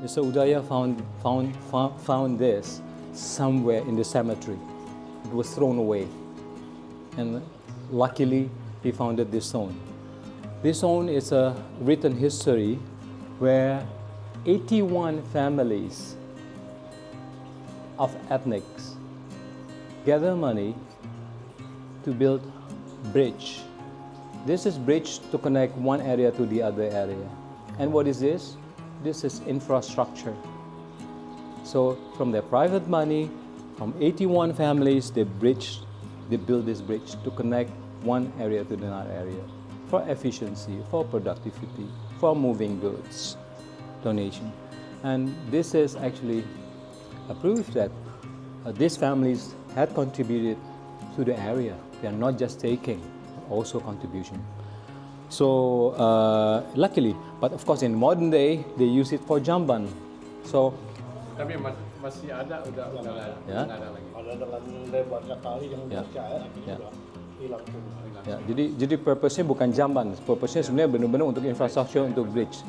Mr. Udaya found this somewhere in the cemetery. It was thrown away. And luckily, he found this stone. This stone is a written history where 81 families of ethnics gather money to build bridge. This is bridge to connect one area to the other area. And what is this? This is infrastructure. So from their private money, from 81 families, they build this bridge to connect one area to another area for efficiency, for productivity, for moving goods, donation. And this is actually a proof that these families had contributed to the area. They are not just taking, also contribution. So luckily, but of course in modern day, they use it for jamban. So tapi masih ada, udah ya. Ada lagi. Ada dengan lebarnya kali yang percaya akhirnya udah hilang tuh. Ya, jadi purpose-nya bukan jamban, purpose-nya sebenarnya benar-benar untuk infrastructure, untuk bridge.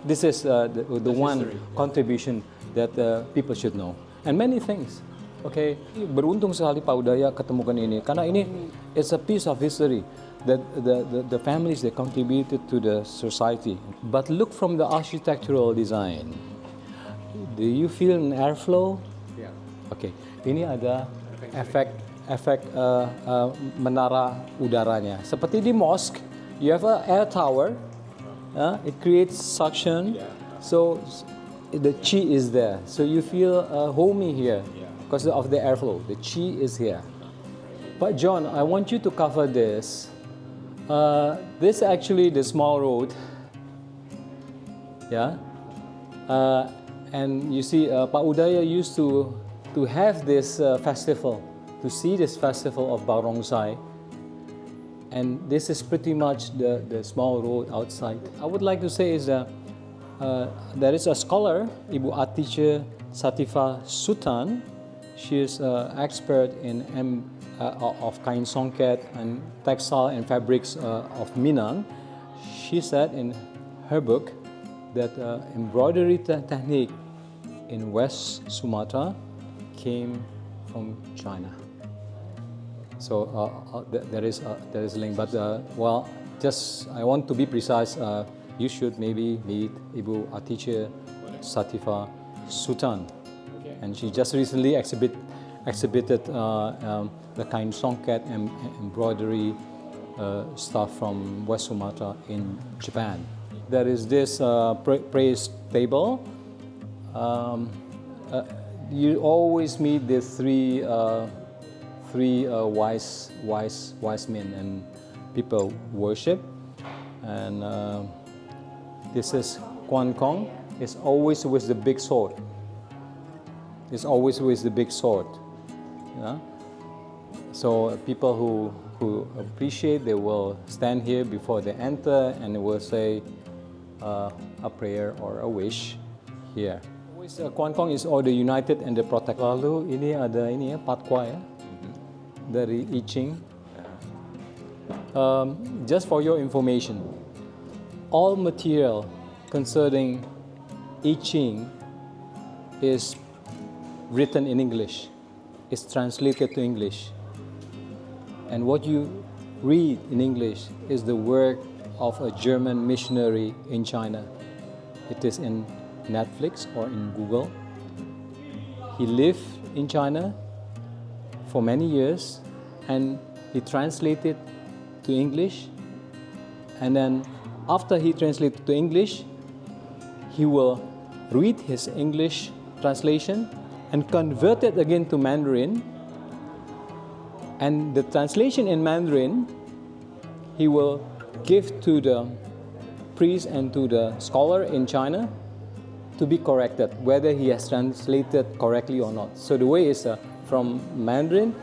This is the one contribution that people should know. And many things. Okay, beruntung sekali Pak Udaya ketemukan ini karena ini it's a piece of history that the families they contributed to the society. But look from the architectural design. Do you feel an airflow? Yeah. Okay, ini ada efek menara udaranya. Seperti di mosque, you have an air tower. It creates suction, so the chi is there. So you feel homey here because of the airflow. The chi is here. But John, I want you to cover this. This actually the small road. Yeah. And you see, Pak Udaya used to have this festival, to see this festival of barongsai. And this is pretty much the small road outside. I would like to say is that there is a scholar, Ibu Atice Satifah Sultan. She is an expert in of kain songket and textile and fabrics of Minang. She said in her book that embroidery technique in West Sumatra came from China. So there is a link, but well, just I want to be precise. You should maybe meet Ibu Atice Satifah Sultan, and she just recently exhibited the kain songket and embroidery stuff from West Sumatra in Japan. There is this praise table. You always meet the three wise men and people worship. And this is Quan Kong. It's always with the big sword. It's always with the big sword. Yeah? So people who appreciate, they will stand here before they enter and they will say a prayer or a wish here. Quan Kong is all the united and the protect. Lalu ini ada ini ya patwa ya dari I Ching. Just for your information, all material concerning I Ching is written in English. It's translated to English. And what you read in English is the work of a German missionary in China. It is in Netflix or in Google. He lived in China for many years and he translated to English, and then after he translated to English, he will read his English translation and convert it again to Mandarin, and the translation in Mandarin he will give to the priest and to the scholar in China to be corrected, whether he has translated correctly or not. So the way is from Mandarin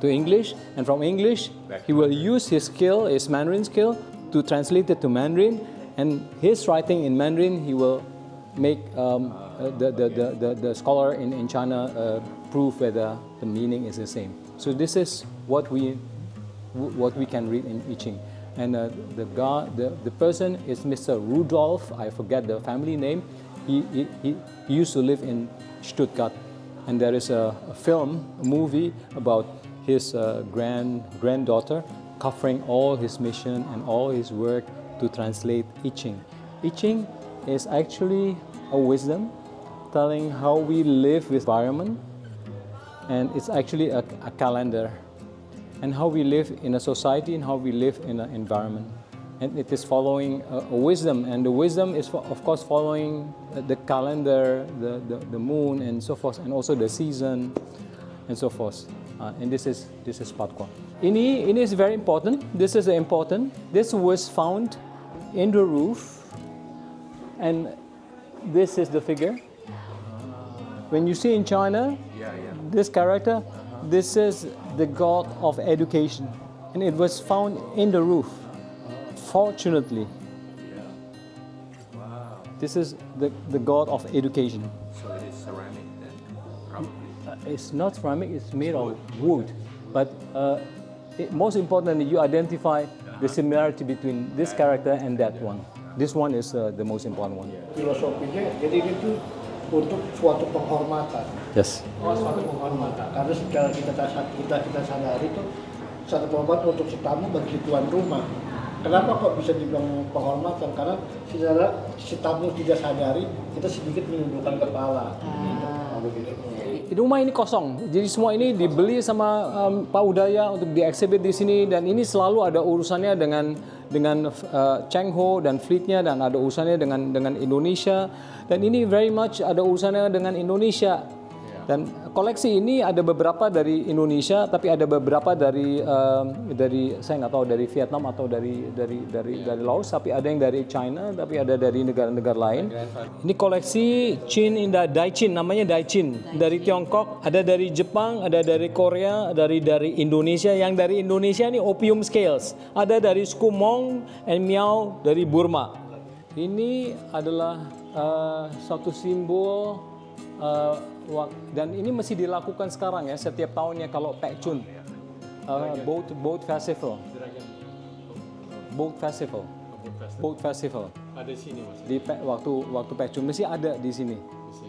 to English, and from English he will use his skill, his Mandarin skill, to translate it to Mandarin, and his writing in Mandarin he will make the scholar in China prove whether the meaning is the same. So this is what we can read in I Ching. And the person is Mr. Rudolph, I forget the family name. he used to live in Stuttgart, and there is a movie about his granddaughter covering all his mission and all his work to translate I Ching. I Ching is actually a wisdom telling how we live with environment, and it's actually a calendar, and how we live in a society and how we live in an environment. And it is following a wisdom, and the wisdom is of course following the calendar, the moon and so forth, and also the season and so forth. And this is Patwa. Ini is very important. This is important. This was found in the roof, and this is the figure. When you see in China, this character, this is the god of education, and it was found in the roof. Fortunately, this is the god of education. So it is ceramic then, probably. It's not ceramic, it's made of wood. But most importantly, you identify the similarity between this character and that one. This one is the most important one. Filosofinya, jadi ini tuh untuk suatu penghormatan. Yes. Suatu penghormatan. Karena secara kita sadari itu satu penghormatan untuk si tamu bagi tuan rumah. Kenapa kok bisa dibilang penghormatan? Karena secara si tamu tidak sadari, kita sedikit menundukkan kepala. Rumah ini kosong, jadi semua ini dibeli sama Pak Udaya untuk dieksibit di sini, dan ini selalu ada urusannya dengan Tionghoa dan fleetnya, dan ada urusannya dengan Indonesia, dan ini very much ada urusannya dengan Indonesia. Dan koleksi ini ada beberapa dari Indonesia, tapi ada beberapa dari saya nggak tahu dari Vietnam atau dari Laos, tapi ada yang dari China, tapi ada dari negara-negara lain. Ini koleksi Chin Indah Daichin, namanya Daichin, dari Tiongkok, ada dari Jepang, ada dari Korea, dari Indonesia. Yang dari Indonesia ini opium scales, ada dari suku Hmong and Miao dari Burma. Ini adalah satu simbol. Dan ini masih dilakukan sekarang ya, setiap tahunnya kalau Pekchun, boat festival. Ada di sini mas. Di waktu Pekchun masih ada di sini,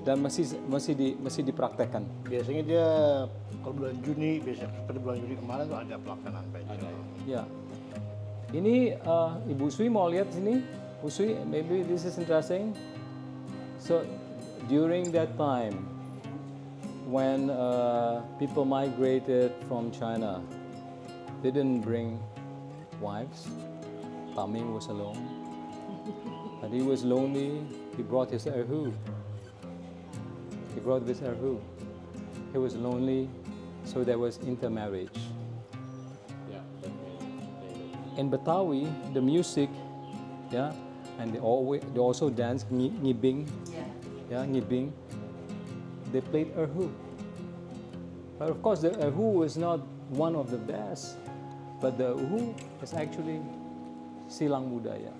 dan masih dipraktekkan. Biasanya dia kalau bulan Juni, biasanya pada bulan Juni kemarin tuh ada pelaksanaan Pekchun. Ya, ini Ibu Sui mau lihat sini. Bu Sui, maybe this is interesting. So during that time, when people migrated from China, they didn't bring wives. Taming was alone. And he was lonely. He brought his erhu. He was lonely, so there was intermarriage. In Betawi, the music, and they also dance ngibing. Ngibing. They played erhu. But of course, the erhu was not one of the best, but the erhu is actually silang budaya.